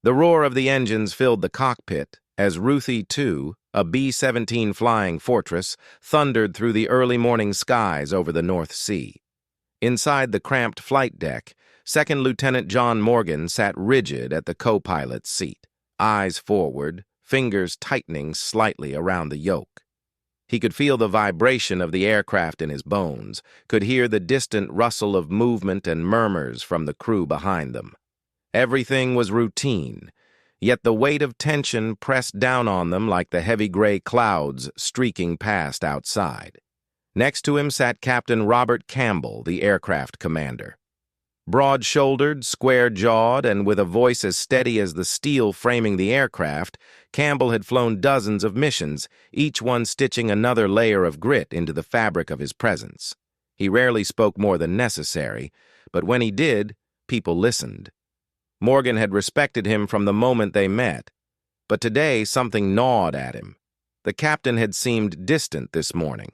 The roar of the engines filled the cockpit as Ruthie II, a B-17 flying fortress, thundered through the early morning skies over the North Sea. Inside the cramped flight deck, Second Lieutenant John Morgan sat rigid at the co-pilot's seat, eyes forward, fingers tightening slightly around the yoke. He could feel the vibration of the aircraft in his bones, could hear the distant rustle of movement and murmurs from the crew behind them. Everything was routine, yet the weight of tension pressed down on them like the heavy gray clouds streaking past outside. Next to him sat Captain Robert Campbell, the aircraft commander. Broad-shouldered, square-jawed, and with a voice as steady as the steel framing the aircraft, Campbell had flown dozens of missions, each one stitching another layer of grit into the fabric of his presence. He rarely spoke more than necessary, but when he did, people listened. Morgan had respected him from the moment they met, but today something gnawed at him. The captain had seemed distant this morning.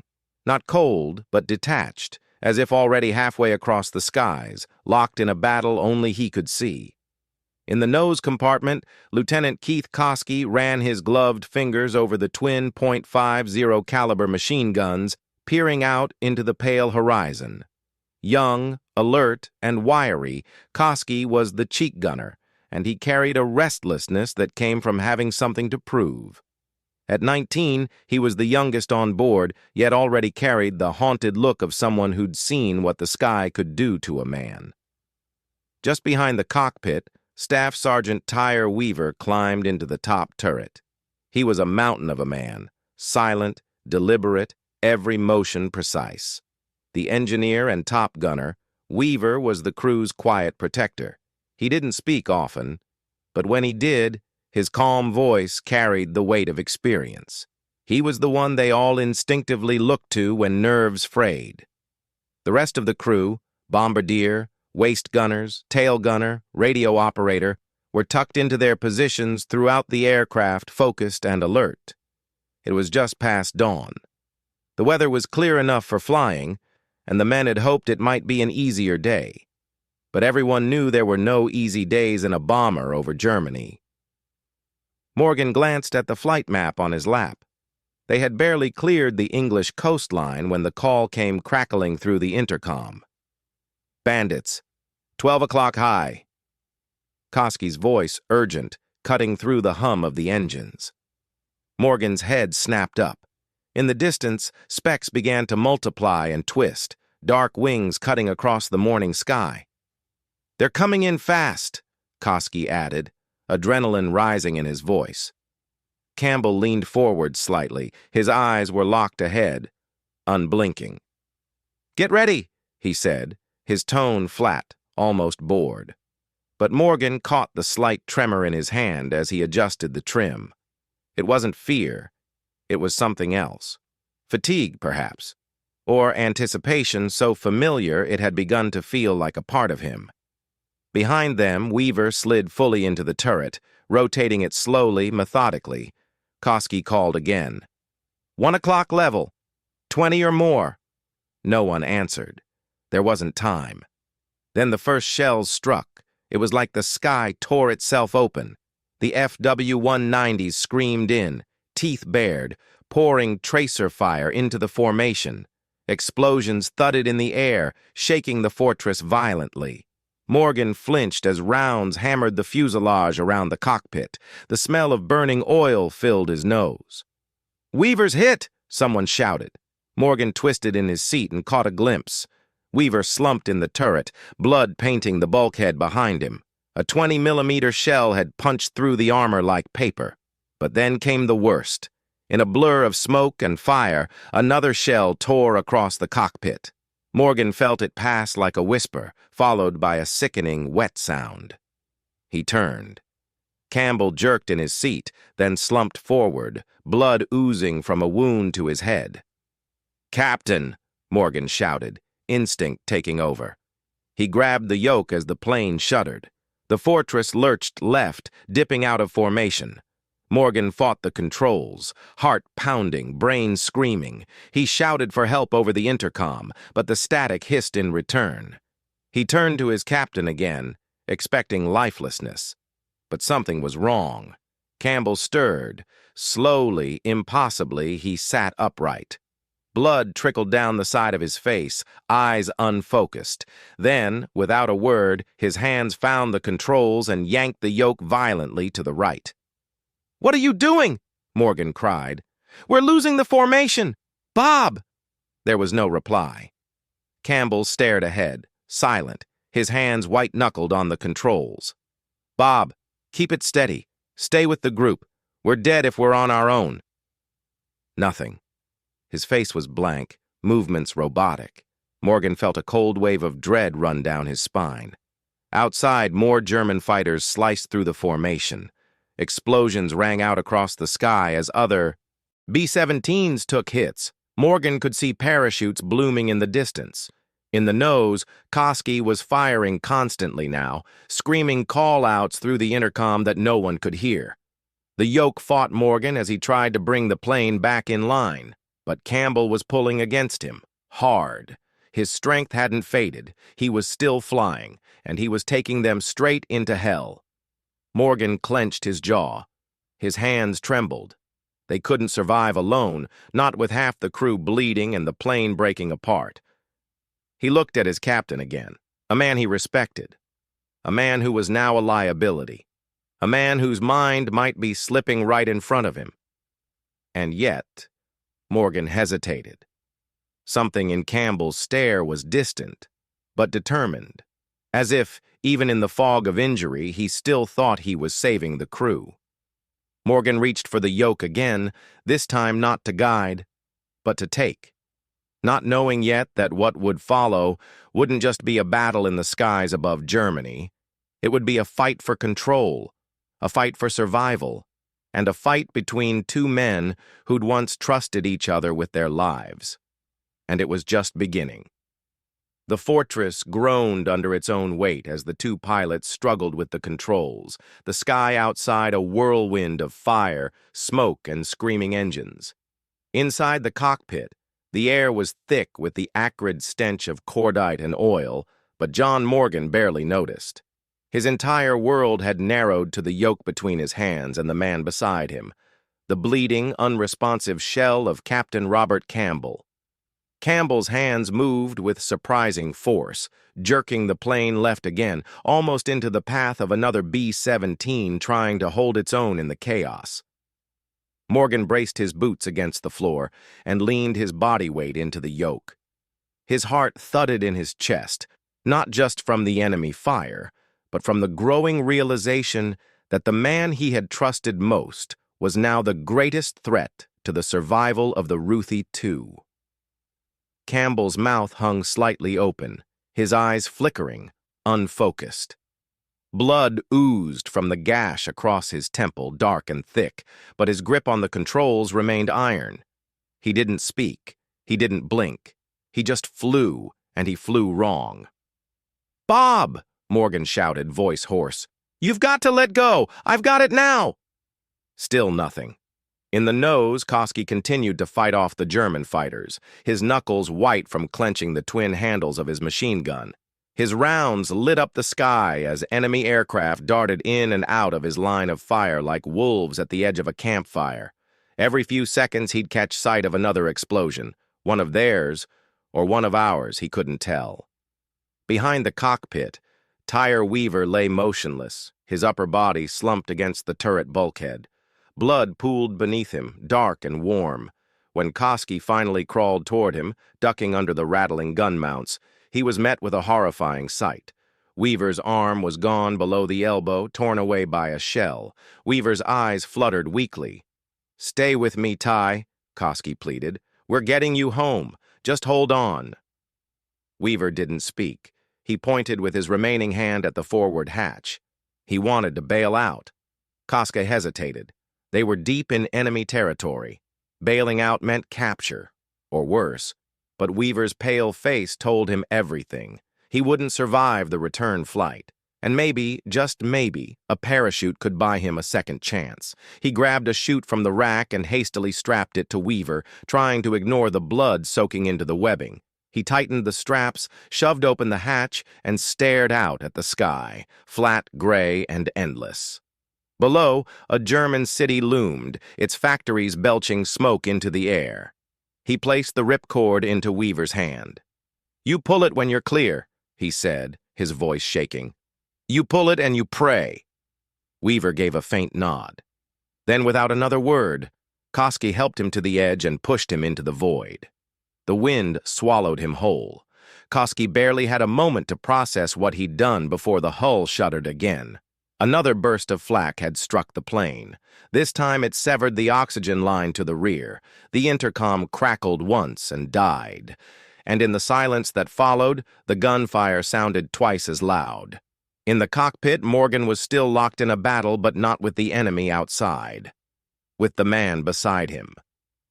Not cold, but detached, as if already halfway across the skies, locked in a battle only he could see. In the nose compartment, Lieutenant Keith Koski ran his gloved fingers over the twin .50 caliber machine guns, peering out into the pale horizon. Young, alert, and wiry, Koski was the cheek gunner, and he carried a restlessness that came from having something to prove. At 19, he was the youngest on board, yet already carried the haunted look of someone who'd seen what the sky could do to a man. Just behind the cockpit, Staff Sergeant Tyre Weaver climbed into the top turret. He was a mountain of a man, silent, deliberate, every motion precise. The engineer and top gunner, Weaver was the crew's quiet protector. He didn't speak often, but when he did, his calm voice carried the weight of experience. He was the one they all instinctively looked to when nerves frayed. The rest of the crew, bombardier, waist gunners, tail gunner, radio operator, were tucked into their positions throughout the aircraft, focused and alert. It was just past dawn. The weather was clear enough for flying, and the men had hoped it might be an easier day. But everyone knew there were no easy days in a bomber over Germany. Morgan glanced at the flight map on his lap. They had barely cleared the English coastline when the call came crackling through the intercom. "Bandits, 12 o'clock high." Koski's voice urgent, cutting through the hum of the engines. Morgan's head snapped up. In the distance, specks began to multiply and twist, dark wings cutting across the morning sky. "They're coming in fast," Koski added, adrenaline rising in his voice. Campbell leaned forward slightly. His eyes were locked ahead, unblinking. "Get ready," he said, his tone flat, almost bored. But Morgan caught the slight tremor in his hand as he adjusted the trim. It wasn't fear. It was something else. Fatigue, perhaps. Or anticipation so familiar it had begun to feel like a part of him. Behind them, Weaver slid fully into the turret, rotating it slowly, methodically. Koski called again. 1 o'clock level. 20 or more." No one answered. There wasn't time. Then the first shells struck. It was like the sky tore itself open. The FW-190s screamed in, teeth bared, pouring tracer fire into the formation. Explosions thudded in the air, shaking the fortress violently. Morgan flinched as rounds hammered the fuselage around the cockpit. The smell of burning oil filled his nose. "Weaver's hit!" someone shouted. Morgan twisted in his seat and caught a glimpse. Weaver slumped in the turret, blood painting the bulkhead behind him. A 20mm shell had punched through the armor like paper. But then came the worst. In a blur of smoke and fire, another shell tore across the cockpit. Morgan felt it pass like a whisper, followed by a sickening, wet sound. He turned. Campbell jerked in his seat, then slumped forward, blood oozing from a wound to his head. "Captain!" Morgan shouted, instinct taking over. He grabbed the yoke as the plane shuddered. The fortress lurched left, dipping out of formation. Morgan fought the controls, heart pounding, brain screaming. He shouted for help over the intercom, but the static hissed in return. He turned to his captain again, expecting lifelessness. But something was wrong. Campbell stirred. Slowly, impossibly, he sat upright. Blood trickled down the side of his face, eyes unfocused. Then, without a word, his hands found the controls and yanked the yoke violently to the right. "What are you doing?" Morgan cried. "We're losing the formation! Bob!" There was no reply. Campbell stared ahead, silent, his hands white-knuckled on the controls. "Bob, keep it steady. Stay with the group. We're dead if we're on our own." Nothing. His face was blank, movements robotic. Morgan felt a cold wave of dread run down his spine. Outside, more German fighters sliced through the formation. Explosions rang out across the sky as other B-17s took hits. Morgan could see parachutes blooming in the distance. In the nose, Koski was firing constantly now, screaming call-outs through the intercom that no one could hear. The yoke fought Morgan as he tried to bring the plane back in line. But Campbell was pulling against him, hard. His strength hadn't faded, he was still flying, and he was taking them straight into hell. Morgan clenched his jaw. His hands trembled. They couldn't survive alone, not with half the crew bleeding and the plane breaking apart. He looked at his captain again, a man he respected, a man who was now a liability, a man whose mind might be slipping right in front of him. And yet, Morgan hesitated. Something in Campbell's stare was distant, but determined, as if, even in the fog of injury, he still thought he was saving the crew. Morgan reached for the yoke again, this time not to guide, but to take, not knowing yet that what would follow wouldn't just be a battle in the skies above Germany. It would be a fight for control, a fight for survival, and a fight between two men who'd once trusted each other with their lives. And it was just beginning. The fortress groaned under its own weight as the two pilots struggled with the controls, the sky outside a whirlwind of fire, smoke, and screaming engines. Inside the cockpit, the air was thick with the acrid stench of cordite and oil, but John Morgan barely noticed. His entire world had narrowed to the yoke between his hands and the man beside him, the bleeding, unresponsive shell of Captain Robert Campbell. Campbell's hands moved with surprising force, jerking the plane left again, almost into the path of another B-17 trying to hold its own in the chaos. Morgan braced his boots against the floor and leaned his body weight into the yoke. His heart thudded in his chest, not just from the enemy fire, but from the growing realization that the man he had trusted most was now the greatest threat to the survival of the Ruthie II. Campbell's mouth hung slightly open, his eyes flickering, unfocused. Blood oozed from the gash across his temple, dark and thick, but his grip on the controls remained iron. He didn't speak, he didn't blink. He just flew, and he flew wrong. "Bob!" Morgan shouted, voice hoarse. "You've got to let go! I've got it now!" Still nothing. In the nose, Koski continued to fight off the German fighters, his knuckles white from clenching the twin handles of his machine gun. His rounds lit up the sky as enemy aircraft darted in and out of his line of fire like wolves at the edge of a campfire. Every few seconds he'd catch sight of another explosion, one of theirs or one of ours, he couldn't tell. Behind the cockpit, Tire Weaver lay motionless, his upper body slumped against the turret bulkhead. Blood pooled beneath him, dark and warm. When Koski finally crawled toward him, ducking under the rattling gun mounts, he was met with a horrifying sight. Weaver's arm was gone below the elbow, torn away by a shell. Weaver's eyes fluttered weakly. "Stay with me, Ty," Koski pleaded. "We're getting you home. Just hold on." Weaver didn't speak. He pointed with his remaining hand at the forward hatch. He wanted to bail out. Koski hesitated. They were deep in enemy territory. Bailing out meant capture, or worse. But Weaver's pale face told him everything. He wouldn't survive the return flight. And maybe, just maybe, a parachute could buy him a second chance. He grabbed a chute from the rack and hastily strapped it to Weaver, trying to ignore the blood soaking into the webbing. He tightened the straps, shoved open the hatch, and stared out at the sky, flat, gray, and endless. Below, a German city loomed, its factories belching smoke into the air. He placed the ripcord into Weaver's hand. "You pull it when you're clear," he said, his voice shaking. "You pull it and you pray." Weaver gave a faint nod. Then, without another word, Koski helped him to the edge and pushed him into the void. The wind swallowed him whole. Koski barely had a moment to process what he'd done before the hull shuddered again. Another burst of flak had struck the plane. This time it severed the oxygen line to the rear. The intercom crackled once and died. And in the silence that followed, the gunfire sounded twice as loud. In the cockpit, Morgan was still locked in a battle, but not with the enemy outside. With the man beside him.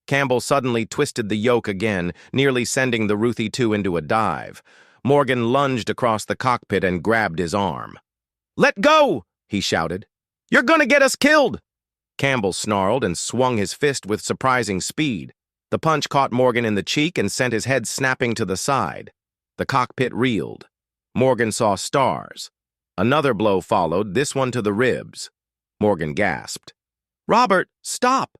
Campbell suddenly twisted the yoke again, nearly sending the Ruthie II into a dive. Morgan lunged across the cockpit and grabbed his arm. "Let go!" he shouted. "You're gonna get us killed!" Campbell snarled and swung his fist with surprising speed. The punch caught Morgan in the cheek and sent his head snapping to the side. The cockpit reeled. Morgan saw stars. Another blow followed, this one to the ribs. Morgan gasped. "Robert, stop!"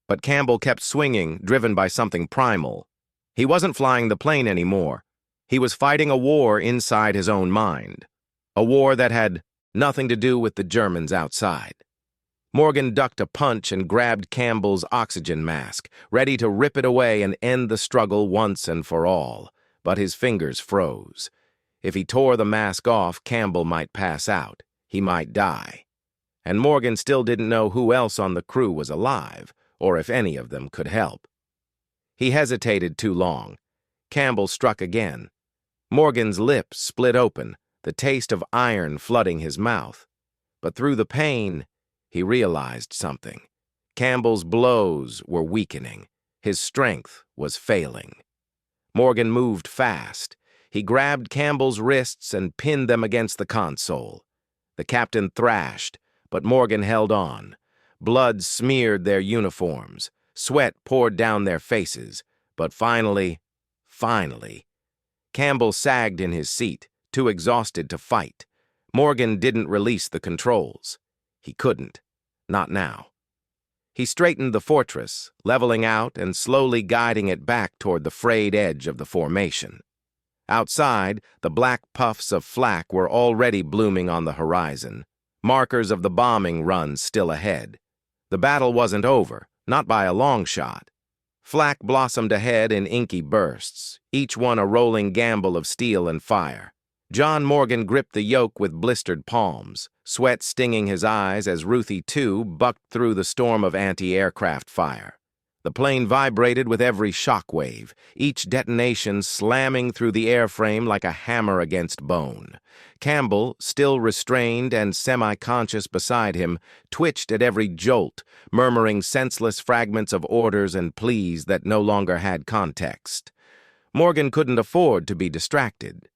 But Campbell kept swinging, driven by something primal. He wasn't flying the plane anymore. He was fighting a war inside his own mind. A war that had nothing to do with the Germans outside. Morgan ducked a punch and grabbed Campbell's oxygen mask, ready to rip it away and end the struggle once and for all. But his fingers froze. If he tore the mask off, Campbell might pass out. He might die. And Morgan still didn't know who else on the crew was alive, or if any of them could help. He hesitated too long. Campbell struck again. Morgan's lips split open, the taste of iron flooding his mouth. But through the pain, he realized something. Campbell's blows were weakening. His strength was failing. Morgan moved fast. He grabbed Campbell's wrists and pinned them against the console. The captain thrashed, but Morgan held on. Blood smeared their uniforms. Sweat poured down their faces. But finally, Campbell sagged in his seat, too exhausted to fight. Morgan didn't release the controls. He couldn't. Not now. He straightened the fortress, leveling out and slowly guiding it back toward the frayed edge of the formation. Outside, the black puffs of flak were already blooming on the horizon, markers of the bombing run still ahead. The battle wasn't over, not by a long shot. Flak blossomed ahead in inky bursts, each one a rolling gamble of steel and fire. John Morgan gripped the yoke with blistered palms, sweat stinging his eyes as Ruthie II bucked through the storm of anti-aircraft fire. The plane vibrated with every shockwave, each detonation slamming through the airframe like a hammer against bone. Campbell, still restrained and semi-conscious beside him, twitched at every jolt, murmuring senseless fragments of orders and pleas that no longer had context. Morgan couldn't afford to be distracted.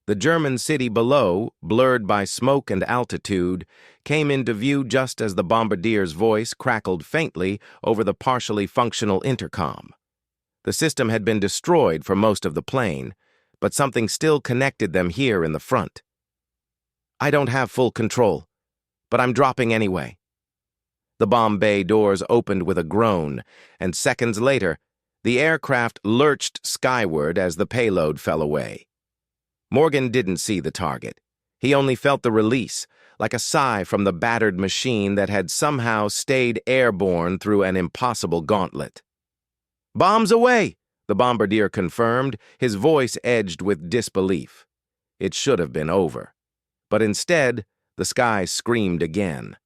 The German city below, blurred by smoke and altitude, came into view just as the bombardier's voice crackled faintly over the partially functional intercom. The system had been destroyed for most of the plane, but something still connected them here in the front. "I don't have full control, but I'm dropping anyway." The bomb bay doors opened with a groan, and seconds later, the aircraft lurched skyward as the payload fell away. Morgan didn't see the target. He only felt the release, like a sigh from the battered machine that had somehow stayed airborne through an impossible gauntlet. "Bombs away," the bombardier confirmed, his voice edged with disbelief. It should have been over. But instead, the sky screamed again.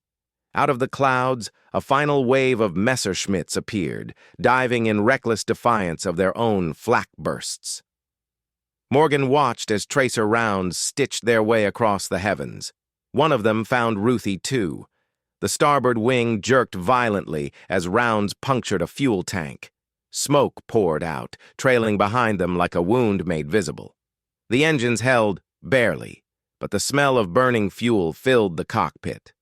Out of the clouds, a final wave of Messerschmitts appeared, diving in reckless defiance of their own flak bursts. Morgan watched as tracer rounds stitched their way across the heavens. One of them found Ruthie II. The starboard wing jerked violently as rounds punctured a fuel tank. Smoke poured out, trailing behind them like a wound made visible. The engines held, barely, but the smell of burning fuel filled the cockpit.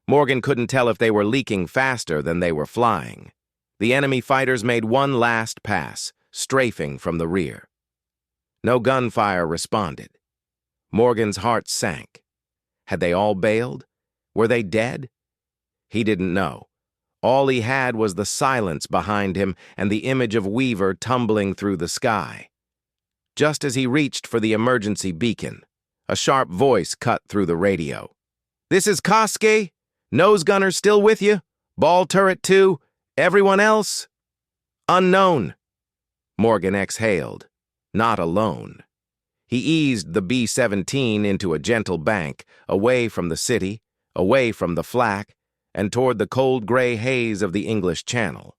Morgan couldn't tell if they were leaking faster than they were flying. The enemy fighters made one last pass, strafing from the rear. No gunfire responded. Morgan's heart sank. Had they all bailed? Were they dead? He didn't know. All he had was the silence behind him and the image of Weaver tumbling through the sky. Just as he reached for the emergency beacon, a sharp voice cut through the radio. "This is Koski. Nose gunner still with you? Ball turret 2? Everyone else?" "Unknown." Morgan exhaled. Not alone. He eased the B-17 into a gentle bank, away from the city, away from the flak, and toward the cold gray haze of the English Channel.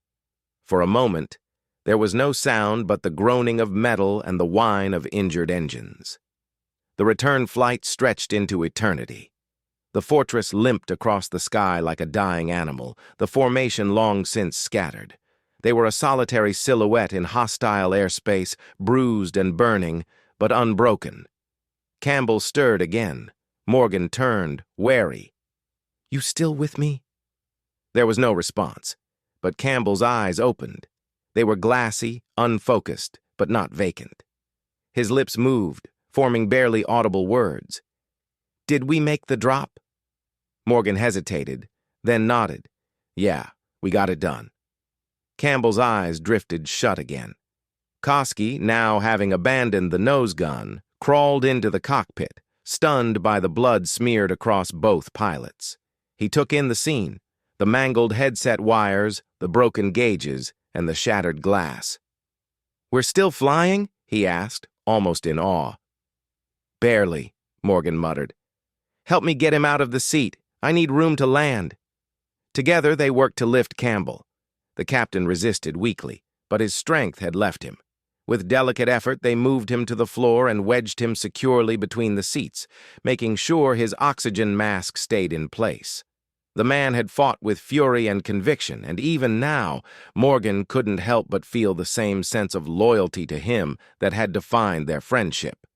For a moment, there was no sound but the groaning of metal and the whine of injured engines. The return flight stretched into eternity. The fortress limped across the sky like a dying animal, the formation long since scattered. They were a solitary silhouette in hostile airspace, bruised and burning, but unbroken. Campbell stirred again. Morgan turned, wary. "You still with me?" There was no response, but Campbell's eyes opened. They were glassy, unfocused, but not vacant. His lips moved, forming barely audible words. "Did we make the drop?" Morgan hesitated, then nodded. "Yeah, we got it done." Campbell's eyes drifted shut again. Koski, now having abandoned the nose gun, crawled into the cockpit, stunned by the blood smeared across both pilots. He took in the scene, the mangled headset wires, the broken gauges, and the shattered glass. "We're still flying?" he asked, almost in awe. "Barely," Morgan muttered. "Help me get him out of the seat. I need room to land." Together they worked to lift Campbell. The captain resisted weakly, but his strength had left him. With delicate effort, they moved him to the floor and wedged him securely between the seats, making sure his oxygen mask stayed in place. The man had fought with fury and conviction, and even now, Morgan couldn't help but feel the same sense of loyalty to him that had defined their friendship.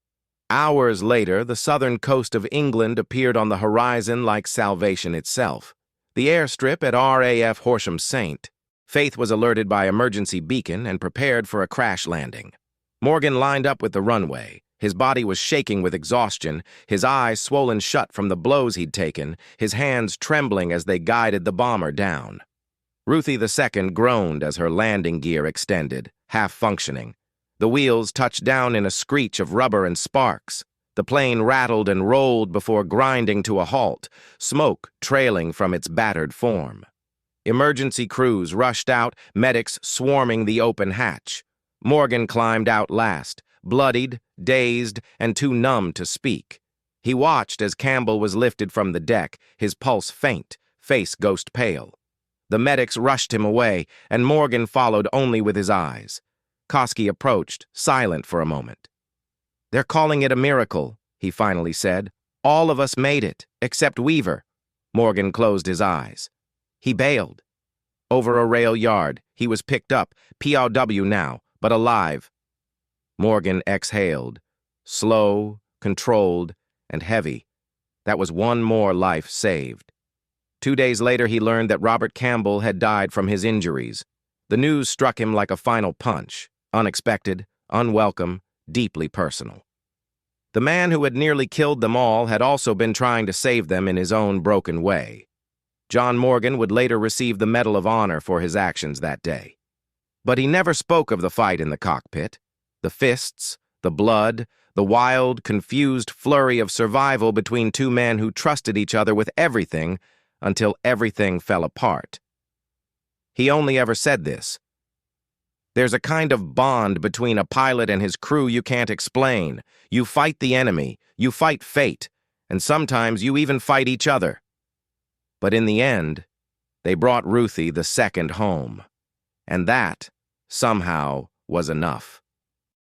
Hours later, the southern coast of England appeared on the horizon like salvation itself. The airstrip at RAF Horsham St. Faith was alerted by emergency beacon and prepared for a crash landing. Morgan lined up with the runway. His body was shaking with exhaustion, his eyes swollen shut from the blows he'd taken, his hands trembling as they guided the bomber down. Ruthie II groaned as her landing gear extended, half functioning. The wheels touched down in a screech of rubber and sparks. The plane rattled and rolled before grinding to a halt, smoke trailing from its battered form. Emergency crews rushed out, medics swarming the open hatch. Morgan climbed out last, bloodied, dazed, and too numb to speak. He watched as Campbell was lifted from the deck, his pulse faint, face ghost pale. The medics rushed him away, and Morgan followed only with his eyes. Koski approached, silent for a moment. "They're calling it a miracle," he finally said. "All of us made it, except Weaver." Morgan closed his eyes. He bailed. Over a rail yard, he was picked up, POW now, but alive. Morgan exhaled, slow, controlled, and heavy. That was one more life saved. 2 days later, he learned that Robert Campbell had died from his injuries. The news struck him like a final punch, unexpected, unwelcome, deeply personal. The man who had nearly killed them all had also been trying to save them in his own broken way. John Morgan would later receive the Medal of Honor for his actions that day. But he never spoke of the fight in the cockpit, the fists, the blood, the wild, confused flurry of survival between two men who trusted each other with everything until everything fell apart. He only ever said this: "There's a kind of bond between a pilot and his crew you can't explain. You fight the enemy, you fight fate, and sometimes you even fight each other." But in the end, they brought Ruthie II home, and that, somehow, was enough.